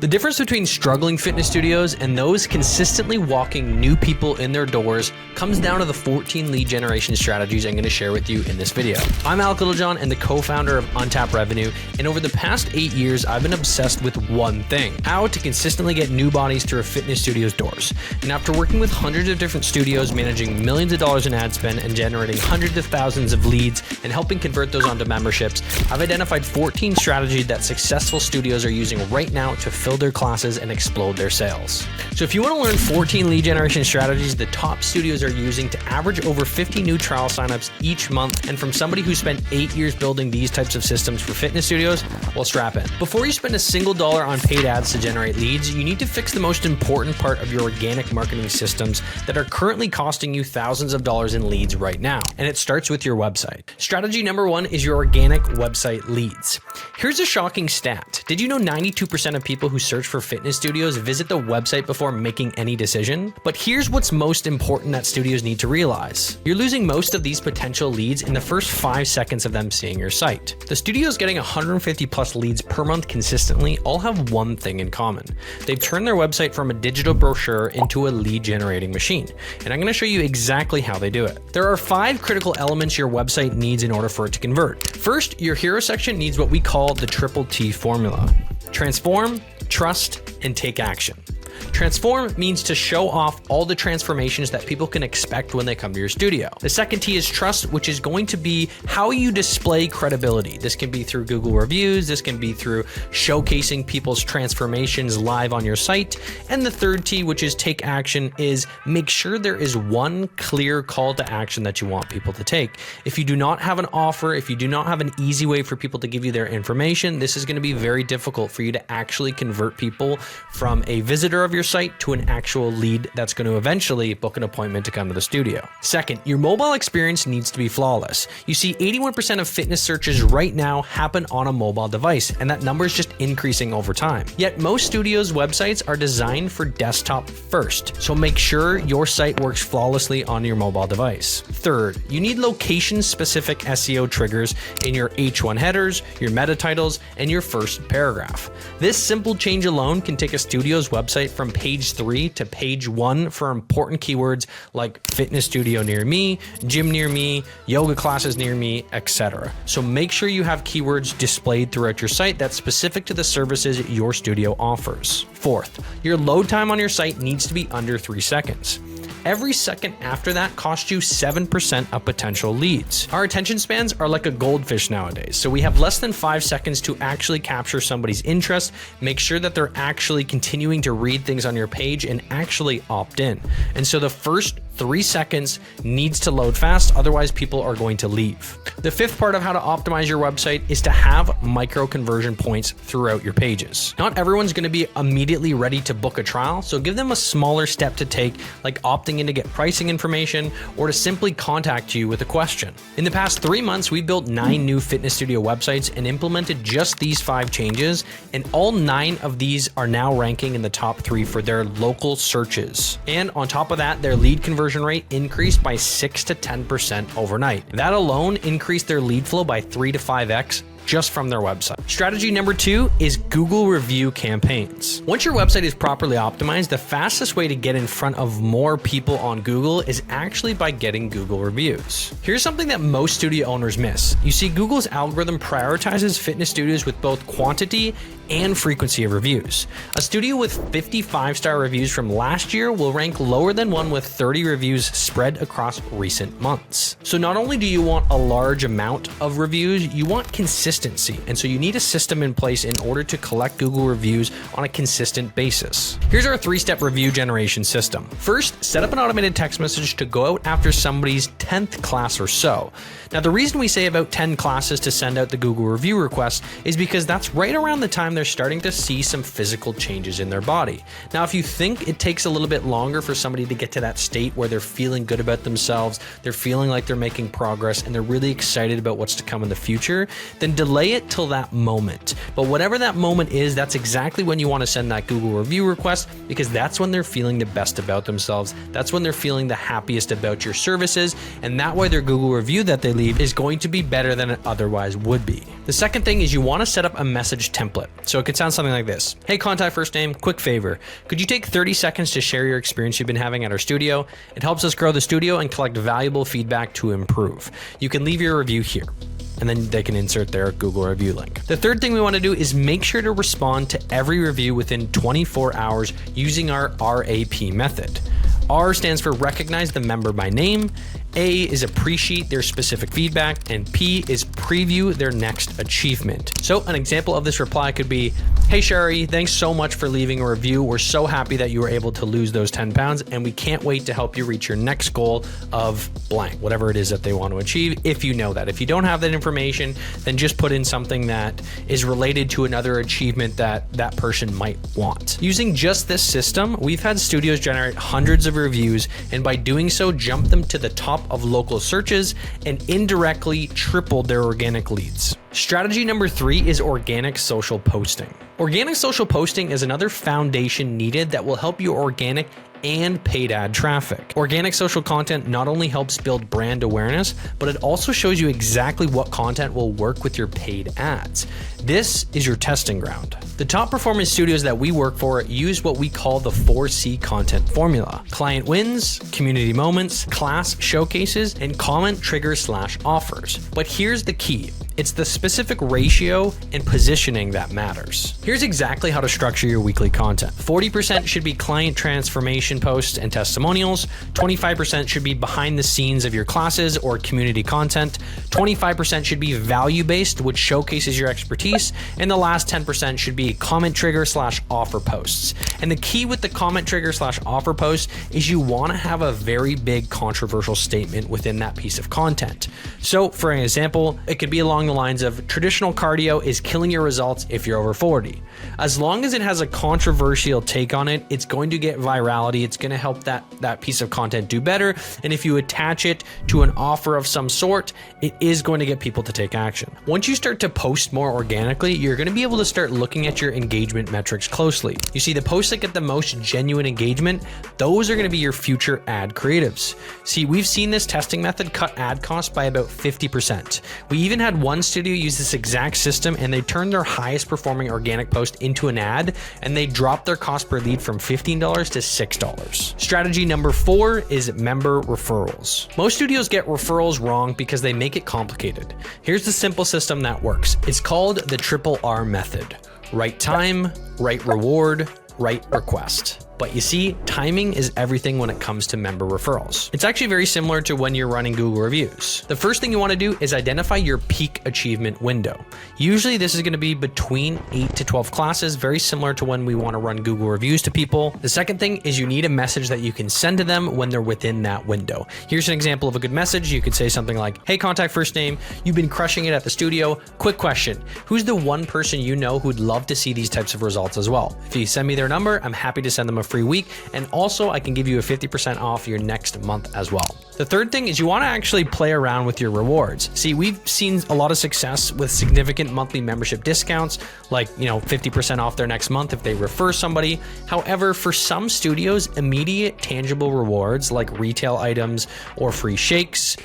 The difference between struggling fitness studios and those consistently walking new people in their doors comes down to the 14 lead generation strategies I'm going to share with you in this video. I'm Alec Littlejohn and the co-founder of Untapped Revenue, and over the past 8 years, I've been obsessed with one thing: how to consistently get new bodies through a fitness studio's doors. And after working with hundreds of different studios, managing millions of dollars in ad spend and generating hundreds of thousands of leads and helping convert those onto memberships, I've identified 14 strategies that successful studios are using right now to fill their classes and explode their sales. So if you want to learn 14 lead generation strategies the top studios are using to average over 50 new trial signups each month, and from somebody who spent 8 years building these types of systems for fitness studios, well, strap in. Before you spend a single dollar on paid ads to generate leads, you need to fix the most important part of your organic marketing systems that are currently costing you thousands of dollars in leads right now. And it starts with your website. Strategy number 1 is your organic website leads. Here's a shocking stat. Did you know 92% of people who search for fitness studios visit the website before making any decision? But here's what's most important that studios need to realize. You're losing most of these potential leads in the first 5 seconds of them seeing your site. The studios getting 150 plus leads per month consistently all have one thing in common. They've turned their website from a digital brochure into a lead generating machine. And I'm going to show you exactly how they do it. There are 5 critical elements your website needs in order for it to convert. First, your hero section needs what we call the triple T formula: transform, trust, and take action. Transform means to show off all the transformations that people can expect when they come to your studio. The second T is trust, which is going to be how you display credibility. This can be through Google reviews, this can be through showcasing people's transformations live on your site. And the third T, which is take action, is make sure there is one clear call to action that you want people to take. If you do not have an offer, if you do not have an easy way for people to give you their information, this is going to be very difficult for you to actually convert people from a visitor of your site to an actual lead that's going to eventually book an appointment to come to the studio. Second, your mobile experience needs to be flawless. You see, 81% of fitness searches right now happen on a mobile device, and that number is just increasing over time. Yet most studios' websites are designed for desktop first, so make sure your site works flawlessly on your mobile device. Third, you need location-specific SEO triggers in your H1 headers, your meta titles, and your first paragraph. This simple change alone can take a studio's website from page 3 to page 1 for important keywords like fitness studio near me, gym near me, yoga classes near me, etc. So make sure you have keywords displayed throughout your site that's specific to the services your studio offers. Fourth, your load time on your site needs to be under 3 seconds. Every second after that costs you 7% of potential leads. Our attention spans are like a goldfish nowadays, so we have less than 5 seconds to actually capture somebody's interest, make sure that they're actually continuing to read things on your page and actually opt in. And so the first 3 seconds needs to load fast, otherwise people are going to leave. The fifth part of how to optimize your website is to have micro conversion points throughout your pages. Not everyone's going to be immediately ready to book a trial, so give them a smaller step to take, like opting in to get pricing information or to simply contact you with a question. In the past 3 months, we built 9 new fitness studio websites and implemented just these 5 changes, and all 9 of these are now ranking in the top 3 for their local searches. And on top of that, their lead conversion rate increased by 6 to 10% overnight. That alone increased their lead flow by 3 to 5x just from their website. Strategy number 2 is Google review campaigns. Once your website is properly optimized, the fastest way to get in front of more people on Google is actually by getting Google reviews. Here's something that most studio owners miss. You see, Google's algorithm prioritizes fitness studios with both quantity and frequency of reviews. A studio with 50 5-star reviews from last year will rank lower than one with 30 reviews spread across recent months. So not only do you want a large amount of reviews, you want consistency. And so you need a system in place in order to collect Google reviews on a consistent basis. Here's our 3-step review generation system. First, set up an automated text message to go out after somebody's 10th class or so. Now, the reason we say about 10 classes to send out the Google review request is because that's right around the time they're starting to see some physical changes in their body. Now, if you think it takes a little bit longer for somebody to get to that state where they're feeling good about themselves, they're feeling like they're making progress, and they're really excited about what's to come in the future, then delay it till that moment. But whatever that moment is, that's exactly when you want to send that Google review request, because that's when they're feeling the best about themselves. That's when they're feeling the happiest about your services, and that way their Google review that they leave is going to be better than it otherwise would be. The second thing is you want to set up a message template. So it could sound something like this. Hey, Contact First Name, quick favor. Could you take 30 seconds to share your experience you've been having at our studio? It helps us grow the studio and collect valuable feedback to improve. You can leave your review here, and then they can insert their Google review link. The third thing we want to do is make sure to respond to every review within 24 hours using our RAP method. R stands for recognize the member by name, A is appreciate their specific feedback, and P is preview their next achievement. So an example of this reply could be, hey Sherry, thanks so much for leaving a review. We're so happy that you were able to lose those 10 pounds, and we can't wait to help you reach your next goal of blank, whatever it is that they want to achieve, if you know that. If you don't have that information, then just put in something that is related to another achievement that that person might want. Using just this system, we've had studios generate hundreds of reviews, and by doing so, jump them to the top of local searches and indirectly tripled their organic leads. Strategy number 3 is organic social posting. Organic social posting is another foundation needed that will help you organic and paid ad traffic. Organic social content not only helps build brand awareness, but it also shows you exactly what content will work with your paid ads. This is your testing ground. The top performance studios that we work for use what we call the 4C content formula: client wins, community moments, class showcases, and comment trigger/offers. But here's the key. It's the specific ratio and positioning that matters. Here's exactly how to structure your weekly content. 40% should be client transformation posts and testimonials. 25% should be behind the scenes of your classes or community content. 25% should be value-based, which showcases your expertise. And the last 10% should be comment trigger/offer posts. And the key with the comment trigger/offer posts is you want to have a very big controversial statement within that piece of content. So for an example, it could be along the lines of traditional cardio is killing your results if you're over 40. As long as it has a controversial take on it, it's going to get virality. It's going to help that piece of content do better. And if you attach it to an offer of some sort, it is going to get people to take action. Once you start to post more organically, you're going to be able to start looking at your engagement metrics closely. You see, the posts that get the most genuine engagement, those are going to be your future ad creatives. See, we've seen this testing method cut ad costs by about 50%. We even had one studio use this exact system, and they turned their highest performing organic post into an ad, and they dropped their cost per lead from $15 to $6. Strategy number 4 is member referrals. Most studios get referrals wrong because they make it complicated. Here's the simple system that works. It's called the triple R method. Right time, right reward, right request. But you see, timing is everything when it comes to member referrals. It's actually very similar to when you're running Google reviews. The first thing you want to do is identify your peak achievement window. Usually this is going to be between 8 to 12 classes, very similar to when we want to run Google reviews to people. The second thing is you need a message that you can send to them when they're within that window. Here's an example of a good message. You could say something like, hey, Contact First Name, you've been crushing it at the studio. Quick question. Who's the one person you know who'd love to see these types of results as well? If you send me their number, I'm happy to send them a free week, and also I can give you a 50% off your next month as well. The third thing is you want to actually play around with your rewards. See, we've seen a lot of success with significant monthly membership discounts, like 50% off their next month if they refer somebody. However, for some studios, immediate tangible rewards like retail items or free shakes,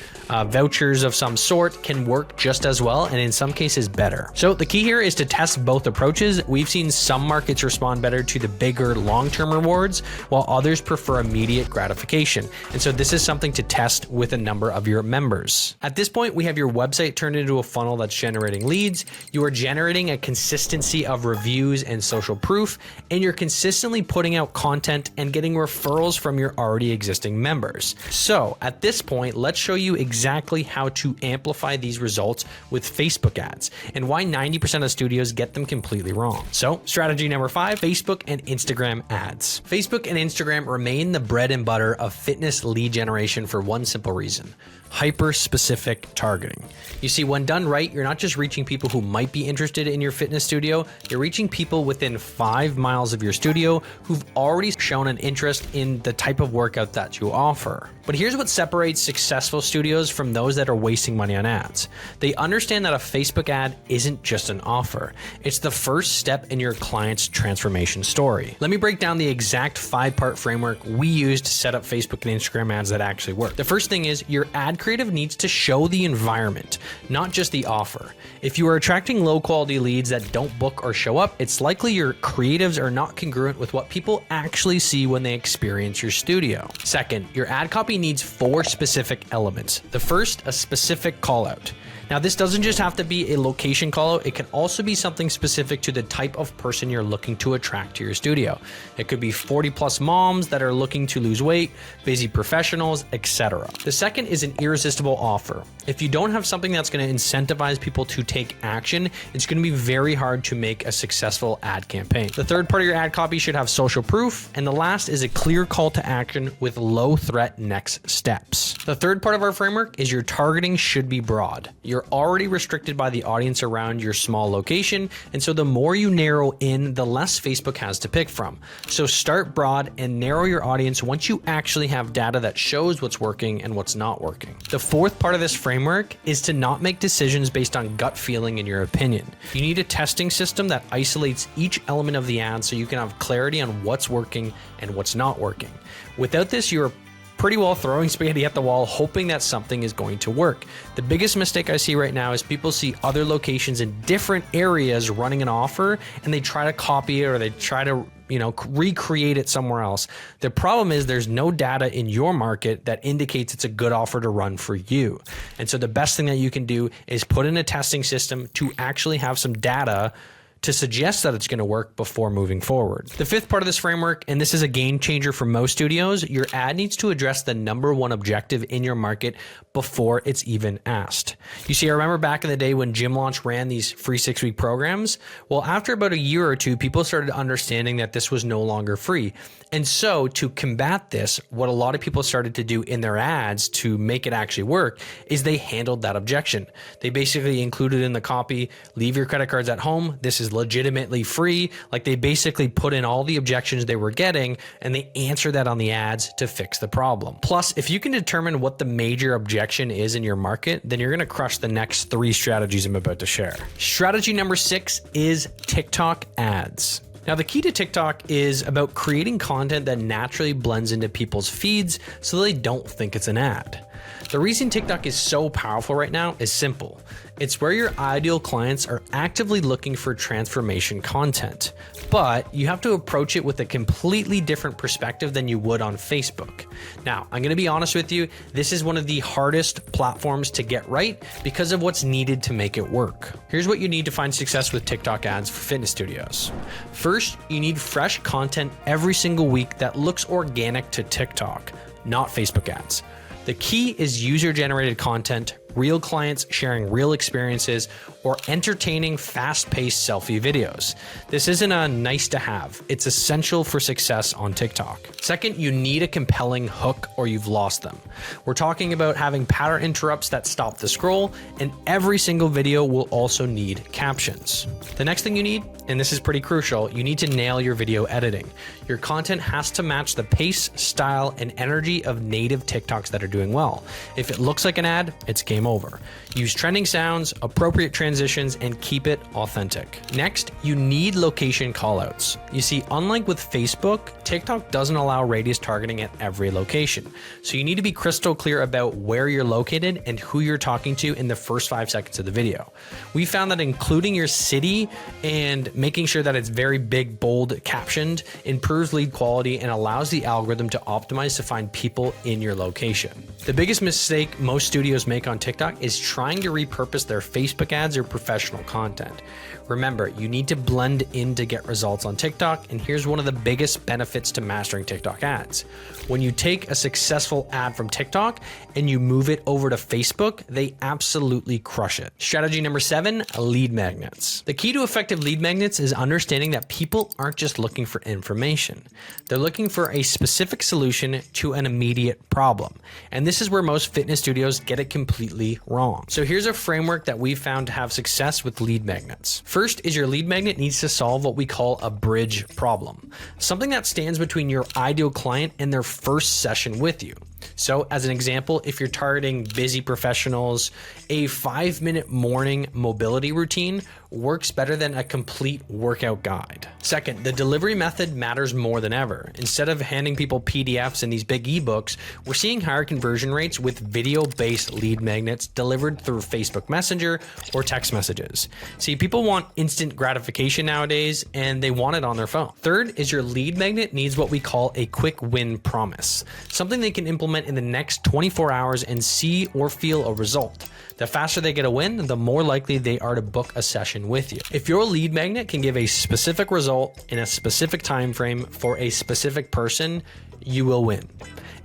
vouchers of some sort can work just as well, and in some cases better. So the key here is to test both approaches. We've seen some markets respond better to the bigger long-term rewards, while others prefer immediate gratification. And so this is something to test with a number of your members. At this point, we have your website turned into a funnel that's generating leads. You are generating a consistency of reviews and social proof, and you're consistently putting out content and getting referrals from your already existing members. So at this point, let's show you exactly how to amplify these results with Facebook ads and why 90% of studios get them completely wrong. So strategy number 5, Facebook and Instagram ads. Facebook and Instagram remain the bread and butter of fitness lead generation for one simple reason: hyper-specific targeting. You see, when done right, you're not just reaching people who might be interested in your fitness studio, you're reaching people within 5 miles of your studio who've already shown an interest in the type of workout that you offer. But here's what separates successful studios from those that are wasting money on ads. They understand that a Facebook ad isn't just an offer. It's the first step in your client's transformation story. Let me break down the exact 5-part framework we use to set up Facebook and Instagram ads that actually work. The first thing is your ad creative needs to show the environment, not just the offer. If you are attracting low quality leads that don't book or show up, it's likely your creatives are not congruent with what people actually see when they experience your studio. Second, your ad copy needs 4 specific elements. The first, a specific call out. Now, this doesn't just have to be a location call out, it can also be something specific to the type of person you're looking to attract to your studio. It could be 40+ moms that are looking to lose weight, busy professionals, etc. The second is an irresistible offer. If you don't have something that's going to incentivize people to take action, it's going to be very hard to make a successful ad campaign. The third part of your ad copy should have social proof, and the last is a clear call to action with low threat next steps. The third part of our framework is your targeting should be broad. You're already restricted by the audience around your small location, and so the more you narrow in, the less Facebook has to pick from. So start broad and narrow your audience once you actually have data that shows what's working and what's not working. The fourth part of this framework is to not make decisions based on gut feeling in your opinion. You need a testing system that isolates each element of the ad so you can have clarity on what's working and what's not working. Without this, you're pretty well throwing spaghetti at the wall, hoping that something is going to work. The biggest mistake I see right now is people see other locations in different areas running an offer and they try to copy it or they try to recreate it somewhere else. The problem is there's no data in your market that indicates it's a good offer to run for you. And so the best thing that you can do is put in a testing system to actually have some data to suggest that it's going to work before moving forward. The fifth part of this framework, and this is a game changer for most studios, your ad needs to address the number one objective in your market before it's even asked. You see, I remember back in the day when Gym Launch ran these free 6-week programs. Well, after about a year or two, people started understanding that this was no longer free. And so to combat this, what a lot of people started to do in their ads to make it actually work is they handled that objection. They basically included in the copy, leave your credit cards at home. This is legitimately free. Like they basically put in all the objections they were getting and they answer that on the ads to fix the problem. Plus, if you can determine what the major objection is in your market, then you're going to crush the next 3 strategies I'm about to share. Strategy number 6 is TikTok ads. Now, the key to TikTok is about creating content that naturally blends into people's feeds so they don't think it's an ad. The reason TikTok is so powerful right now is simple. It's where your ideal clients are actively looking for transformation content, but you have to approach it with a completely different perspective than you would on Facebook. Now, I'm going to be honest with you, this is one of the hardest platforms to get right because of what's needed to make it work. Here's what you need to find success with TikTok ads for fitness studios. First, you need fresh content every single week that looks organic to TikTok, not Facebook ads. The key is user-generated content, real clients sharing real experiences, or entertaining, fast-paced selfie videos. This isn't a nice to have, it's essential for success on TikTok. Second, you need a compelling hook or you've lost them. We're talking about having pattern interrupts that stop the scroll, and every single video will also need captions. The next thing you need, and this is pretty crucial, you need to nail your video editing. Your content has to match the pace, style, and energy of native TikToks that are doing well. If it looks like an ad, it's game over. Use trending sounds, appropriate transitions, and keep it authentic. Next, you need location callouts. You see, unlike with Facebook, TikTok doesn't allow radius targeting at every location. So you need to be crystal clear about where you're located and who you're talking to in the first 5 seconds of the video. We found that including your city and making sure that it's very big, bold, captioned improves lead quality and allows the algorithm to optimize to find people in your location. The biggest mistake most studios make on TikTok is trying to repurpose their Facebook ads or professional content. Remember, you need to blend in to get results on TikTok, and here's one of the biggest benefits to mastering TikTok ads. When you take a successful ad from TikTok and you move it over to Facebook, they absolutely crush it. Strategy number 7, lead magnets. The key to effective lead magnets is understanding that people aren't just looking for information. They're looking for a specific solution to an immediate problem. And this is where most fitness studios get it completely wrong. So here's a framework that we've found to have success with lead magnets. First is your lead magnet needs to solve what we call a bridge problem, something that stands between your ideal client and their first session with you. So as an example, if you're targeting busy professionals, a 5-minute morning mobility routine works better than a complete workout guide. Second, the delivery method matters more than ever. Instead of handing people PDFs and these big ebooks, we're seeing higher conversion rates with video-based lead magnets delivered through Facebook Messenger or text messages. See, people want instant gratification nowadays, and they want it on their phone. Third is your lead magnet needs what we call a quick win promise, something they can implement in the next 24 hours and see or feel a result. The faster they get a win, the more likely they are to book a session with you. If your lead magnet can give a specific result in a specific time frame for a specific person, you will win.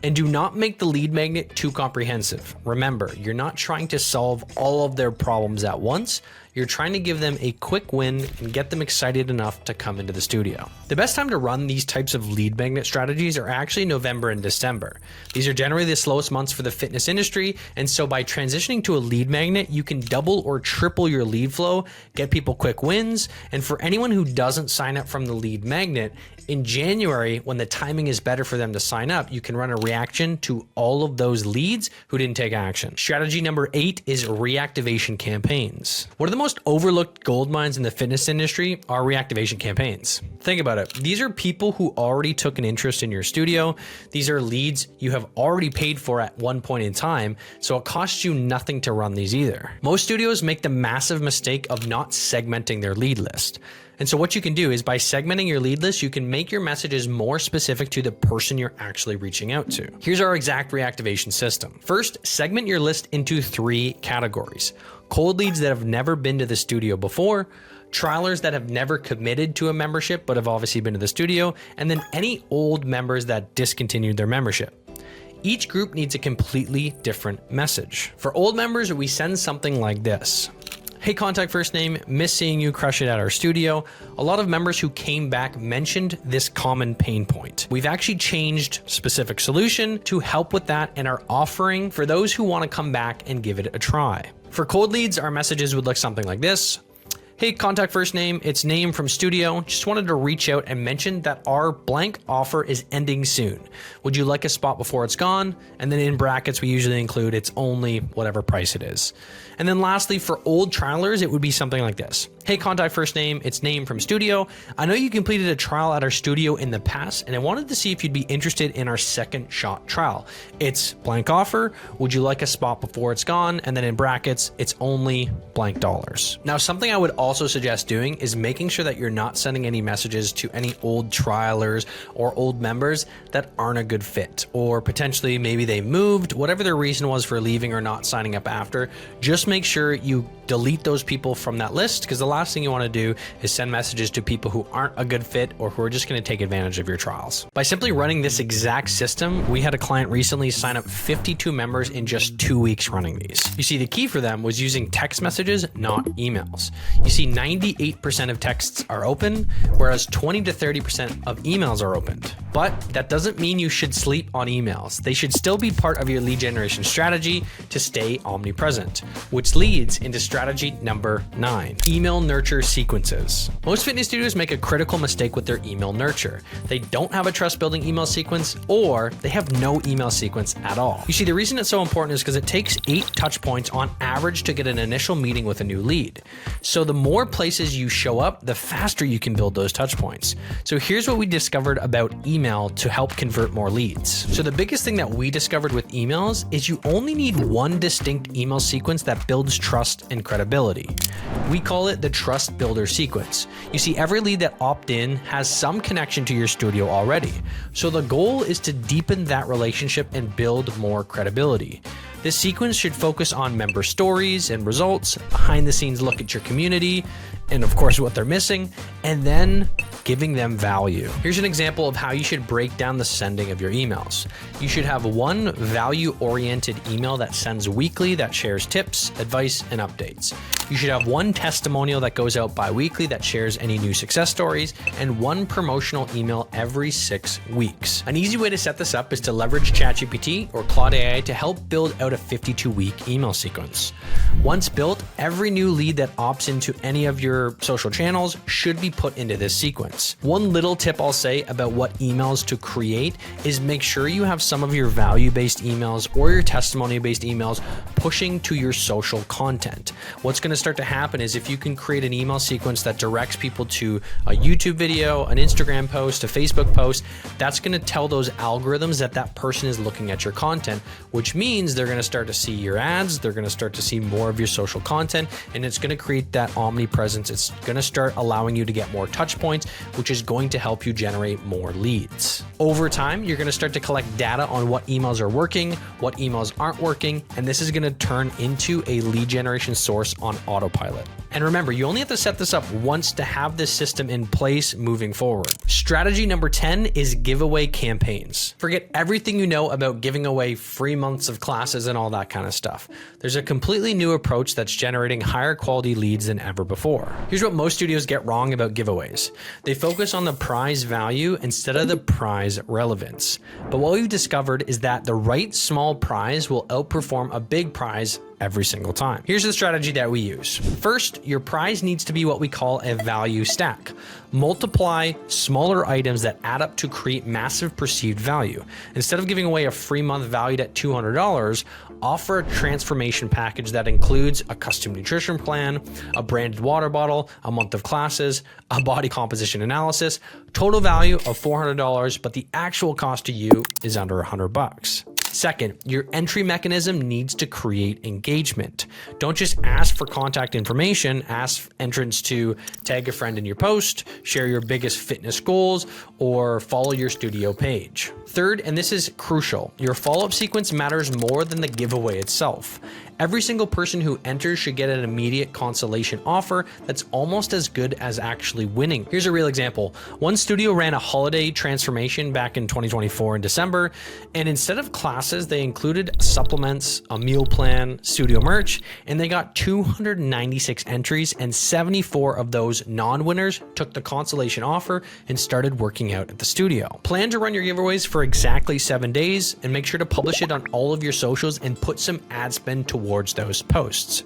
And do not make the lead magnet too comprehensive. Remember, you're not trying to solve all of their problems at once. You're trying to give them a quick win and get them excited enough to come into the studio. The best time to run these types of lead magnet strategies are actually November and December. These are generally the slowest months for the fitness industry, and so by transitioning to a lead magnet, you can double or triple your lead flow, get people quick wins, and for anyone who doesn't sign up from the lead magnet, in January, when the timing is better for them to sign up, you can run a reaction to all of those leads who didn't take action. Strategy number 8 is reactivation campaigns. One of the most overlooked gold mines in the fitness industry are reactivation campaigns. Think about it. These are people who already took an interest in your studio. These are leads you have already paid for at one point in time, so it costs you nothing to run these either. Most studios make the massive mistake of not segmenting their lead list. And so what you can do is by segmenting your lead list, you can make your messages more specific to the person you're actually reaching out to. Here's our exact reactivation system. First, segment your list into 3 categories: cold leads that have never been to the studio before, trialers that have never committed to a membership but have obviously been to the studio, and then any old members that discontinued their membership. Each group needs a completely different message. For old members, we send something like this. Hey, contact first name, miss seeing you crush it at our studio. A lot of members who came back mentioned this common pain point. We've actually changed specific solution to help with that and are offering for those who want to come back and give it a try. For cold leads, our messages would look something like this. Hey, contact first name, it's name from studio. Just wanted to reach out and mention that our blank offer is ending soon. Would you like a spot before it's gone? And then in brackets, we usually include it's only whatever price it is. And then lastly, for old trialers, it would be something like this. Hey, contact first name, it's name from studio. I know you completed a trial at our studio in the past, and I wanted to see if you'd be interested in our second shot trial. It's blank offer. Would you like a spot before it's gone? And then in brackets, it's only blank dollars. Now, something I would also suggest doing is making sure that you're not sending any messages to any old trialers or old members that aren't a good fit, or potentially maybe they moved, whatever their reason was for leaving or not signing up after. Just make sure you delete those people from that list, because the last thing you want to do is send messages to people who aren't a good fit or who are just going to take advantage of your trials. By simply running this exact system, we had a client recently sign up 52 members in just 2 weeks running these. You see, the key for them was using text messages, not emails. You see, 98% of texts are open, whereas 20 to 30% of emails are opened. But that doesn't mean you should sleep on emails. They should still be part of your lead generation strategy to stay omnipresent, which leads into strategy number 9, email nurture sequences. Most fitness studios make a critical mistake with their email nurture. They don't have a trust building email sequence, or they have no email sequence at all. You see, the reason it's so important is because it takes 8 touch points on average to get an initial meeting with a new lead. So the more places you show up, the faster you can build those touch points. So here's what we discovered about email to help convert more leads. So the biggest thing that we discovered with emails is you only need one distinct email sequence that builds trust and credibility. We call it the trust builder sequence. You see, every lead that opt in has some connection to your studio already. So the goal is to deepen that relationship and build more credibility. This sequence should focus on member stories and results, behind the scenes look at your community, and of course what they're missing, and then giving them value. Here's an example of how you should break down the sending of your emails. You should have one value-oriented email that sends weekly that shares tips, advice, and updates. You should have one testimonial that goes out bi-weekly that shares any new success stories, and one promotional email every 6 weeks. An easy way to set this up is to leverage ChatGPT or Claude AI to help build out out a 52-week email sequence. Once built, every new lead that opts into any of your social channels should be put into this sequence. One little tip I'll say about what emails to create is make sure you have some of your value-based emails or your testimony-based emails pushing to your social content. What's going to start to happen is if you can create an email sequence that directs people to a YouTube video, an Instagram post, a Facebook post, that's going to tell those algorithms that that person is looking at your content, which means they're going to start to see your ads, they're going to start to see more of your social content, and it's going to create that omnipresence. It's going to start allowing you to get more touch points, which is going to help you generate more leads. Over time, you're going to start to collect data on what emails are working, what emails aren't working, and this is going to turn into a lead generation source on autopilot. And remember, you only have to set this up once to have this system in place moving forward. Strategy number 10 is giveaway campaigns. Forget everything you know about giving away free months of classes and all that kind of stuff. There's a completely new approach that's generating higher quality leads than ever before. Here's what most studios get wrong about giveaways. They focus on the prize value instead of the prize relevance. But what we've discovered is that the right small prize will outperform a big prize every single time. Here's the strategy that we use. First, your prize needs to be what we call a value stack. Multiply smaller items that add up to create massive perceived value. Instead of giving away a free month valued at $200, offer a transformation package that includes a custom nutrition plan, a branded water bottle, a month of classes, a body composition analysis, total value of $400, but the actual cost to you is under $100. Second, your entry mechanism needs to create engagement. Don't just ask for contact information, ask entrants to tag a friend in your post, share your biggest fitness goals, or follow your studio page. Third, and this is crucial, your follow-up sequence matters more than the giveaway itself. Every single person who enters should get an immediate consolation offer that's almost as good as actually winning. Here's a real example. One studio ran a holiday transformation back in 2024 in December, and instead of classes, they included supplements, a meal plan, studio merch, and they got 296 entries, and 74 of those non-winners took the consolation offer and started working out at the studio. Plan to run your giveaways for exactly 7 days, and make sure to publish it on all of your socials and put some ad spend towards those posts.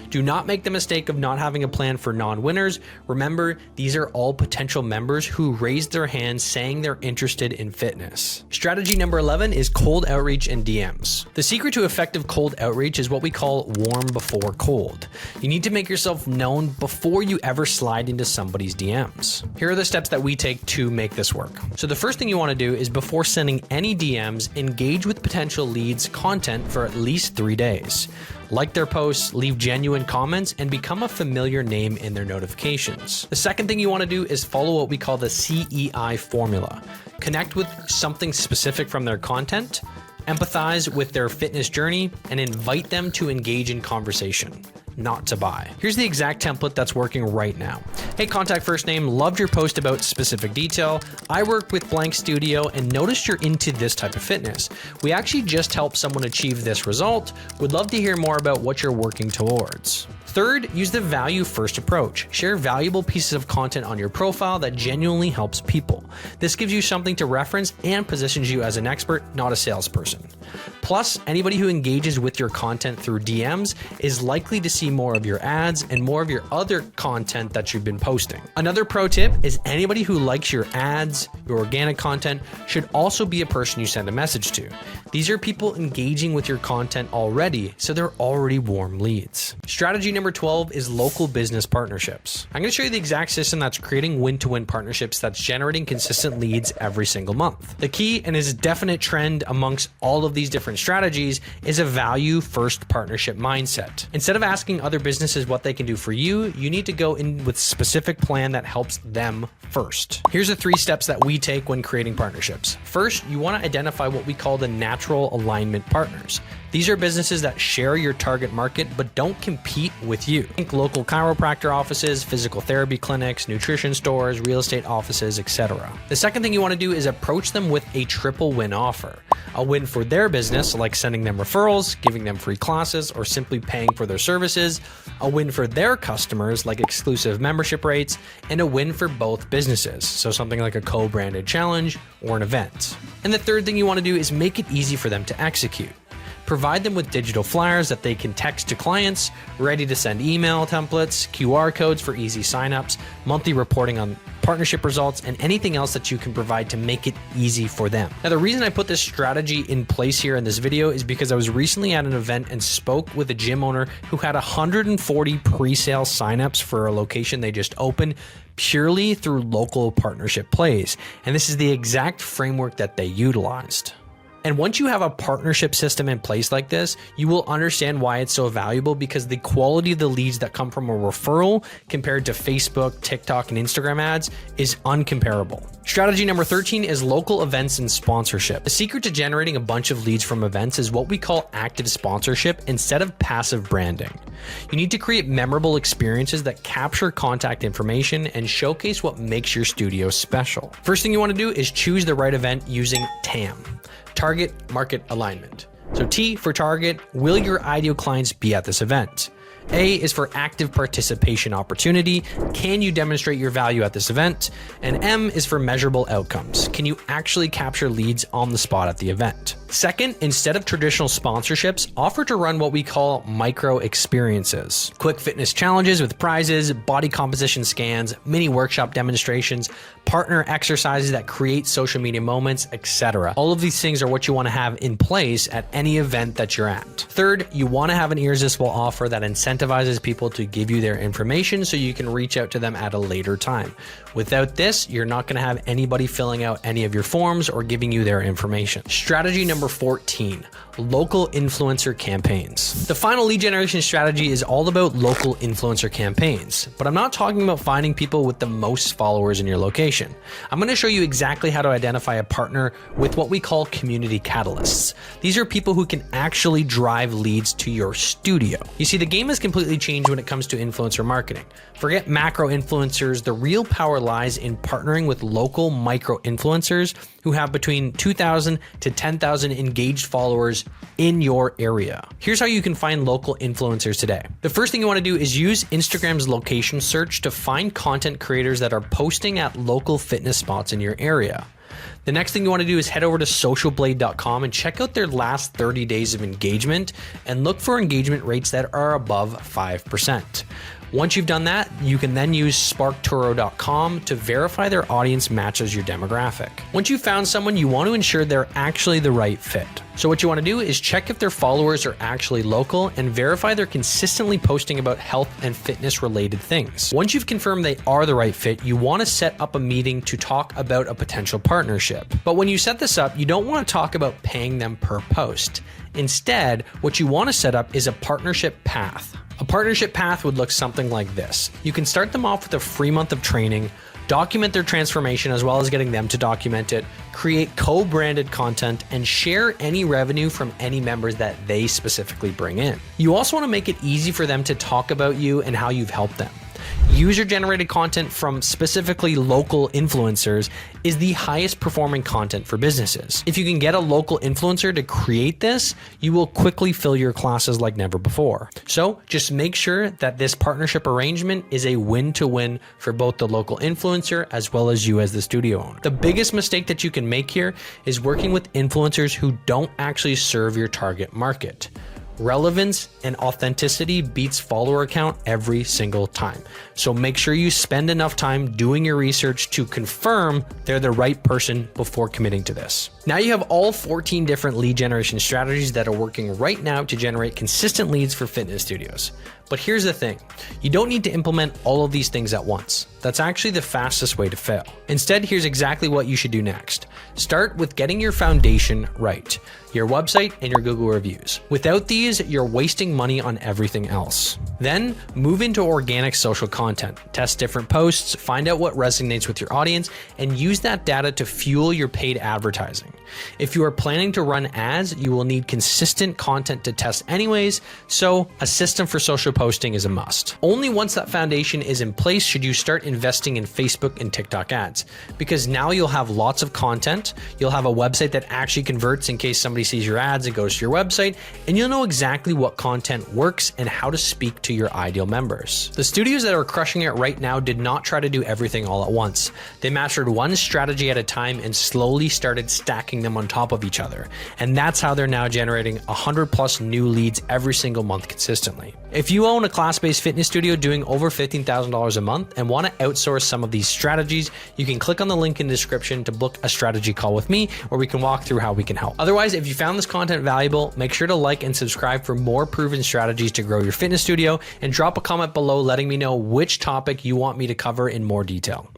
Do not make the mistake of not having a plan for non-winners. Remember, these are all potential members who raised their hands saying they're interested in fitness. Strategy number 11 is cold outreach and DMs. The secret to effective cold outreach is what we call warm before cold. You need to make yourself known before you ever slide into somebody's DMs. Here are the steps that we take to make this work. So the first thing you want to do is before sending any DMs, engage with potential leads' content for at least 3 days. Like their posts, leave genuine comments, and become a familiar name in their notifications. The second thing you want to do is follow what we call the CEI formula. Connect with something specific from their content, empathize with their fitness journey, and invite them to engage in conversation, not to buy. Here's the exact template that's working right now. Hey, contact first name, loved your post about specific detail. I work with blank studio and noticed you're into this type of fitness. We actually just helped someone achieve this result. Would love to hear more about what you're working towards. Third, use the value first approach. Share valuable pieces of content on your profile that genuinely helps people. This gives you something to reference and positions you as an expert, not a salesperson. Plus, anybody who engages with your content through DMs is likely to see more of your ads and more of your other content that you've been posting. Another pro tip is anybody who likes your ads, your organic content, should also be a person you send a message to. These are people engaging with your content already, so they're already warm leads. Strategy number 12 is local business partnerships. I'm going to show you the exact system that's creating win-to-win partnerships that's generating consistent leads every single month. The key, and is a definite trend amongst all of these different strategies, is a value-first partnership mindset. Instead of asking other businesses what they can do for you, you need to go in with a specific plan that helps them first. Here's the 3 steps that we take when creating partnerships. First, you want to identify what we call the natural alignment partners. These are businesses that share your target market but don't compete with you. Think local chiropractor offices, physical therapy clinics, nutrition stores, real estate offices, etc. The second thing you want to do is approach them with a triple win offer. A win for their business, like sending them referrals, giving them free classes, or simply paying for their services. A win for their customers, like exclusive membership rates, and a win for both businesses, so something like a co-branded challenge or an event. And the third thing you want to do is make it easy for them to execute. Provide them with digital flyers that they can text to clients, ready to send email templates, QR codes for easy signups, monthly reporting on partnership results, and anything else that you can provide to make it easy for them. Now, the reason I put this strategy in place here in this video is because I was recently at an event and spoke with a gym owner who had 140 pre-sale signups for a location they just opened purely through local partnership plays. And this is the exact framework that they utilized. And once you have a partnership system in place like this, you will understand why it's so valuable, because the quality of the leads that come from a referral compared to Facebook, TikTok, and Instagram ads is uncomparable. Strategy number 13 is local events and sponsorship. The secret to generating a bunch of leads from events is what we call active sponsorship instead of passive branding. You need to create memorable experiences that capture contact information and showcase what makes your studio special. First thing you want to do is choose the right event using TAM. Target market alignment. So T for target, will your ideal clients be at this event? A is for active participation opportunity. Can you demonstrate your value at this event? And M is for measurable outcomes. Can you actually capture leads on the spot at the event? Second, instead of traditional sponsorships, offer to run what we call micro experiences. Quick fitness challenges with prizes, body composition scans, mini workshop demonstrations, partner exercises that create social media moments, etc. All of these things are what you want to have in place at any event that you're at. Third, you want to have an irresistible offer that incentivizes people to give you their information so you can reach out to them at a later time. Without this, you're not going to have anybody filling out any of your forms or giving you their information. Strategy number 14, local influencer campaigns. The final lead generation strategy is all about local influencer campaigns, but I'm not talking about finding people with the most followers in your location. I'm going to show you exactly how to identify a partner with what we call community catalysts. These are people who can actually drive leads to your studio. You see, the game has completely changed when it comes to influencer marketing. Forget macro influencers. The real power lies in partnering with local micro influencers who have between 2,000 to 10,000 engaged followers in your area. Here's how you can find local influencers today. The first thing you want to do is use Instagram's location search to find content creators that are posting at local fitness spots in your area. The next thing you want to do is head over to socialblade.com and check out their last 30 days of engagement and look for engagement rates that are above 5%. Once you've done that, you can then use sparkturo.com to verify their audience matches your demographic. Once you've found someone, you want to ensure they're actually the right fit. So what you want to do is check if their followers are actually local and verify they're consistently posting about health and fitness related things. Once you've confirmed they are the right fit, you want to set up a meeting to talk about a potential partnership. But when you set this up, you don't want to talk about paying them per post. Instead, what you want to set up is a partnership path. A partnership path would look something like this. You can start them off with a free month of training, document their transformation as well as getting them to document it, create co-branded content, and share any revenue from any members that they specifically bring in. You also want to make it easy for them to talk about you and how you've helped them. User-generated content from specifically local influencers is the highest performing content for businesses. If you can get a local influencer to create this, you will quickly fill your classes like never before. So just make sure that this partnership arrangement is a win-to-win for both the local influencer as well as you as the studio owner. The biggest mistake that you can make here is working with influencers who don't actually serve your target market. Relevance and authenticity beats follower count every single time. So make sure you spend enough time doing your research to confirm they're the right person before committing to this. Now you have all 14 different lead generation strategies that are working right now to generate consistent leads for fitness studios. But here's the thing, you don't need to implement all of these things at once. That's actually the fastest way to fail. Instead, here's exactly what you should do next. Start with getting your foundation right, your website and your Google reviews. Without these, you're wasting money on everything else. Then move into organic social content. Test different posts, find out what resonates with your audience, and use that data to fuel your paid advertising. If you are planning to run ads, you will need consistent content to test anyways, so a system for social posting is a must. Only once that foundation is in place should you start investing in Facebook and TikTok ads, because now you'll have lots of content, you'll have a website that actually converts in case somebody sees your ads and goes to your website, and you'll know exactly what content works and how to speak to your ideal members. The studios that are crushing it right now did not try to do everything all at once. They mastered one strategy at a time and slowly started stacking them on top of each other. And that's how they're now generating 100+ new leads every single month consistently. If you own a class-based fitness studio doing over $15,000 a month and want to outsource some of these strategies, you can click on the link in the description to book a strategy call with me, where we can walk through how we can help. Otherwise, if you found this content valuable, make sure to like and subscribe for more proven strategies to grow your fitness studio, and drop a comment below letting me know which topic you want me to cover in more detail.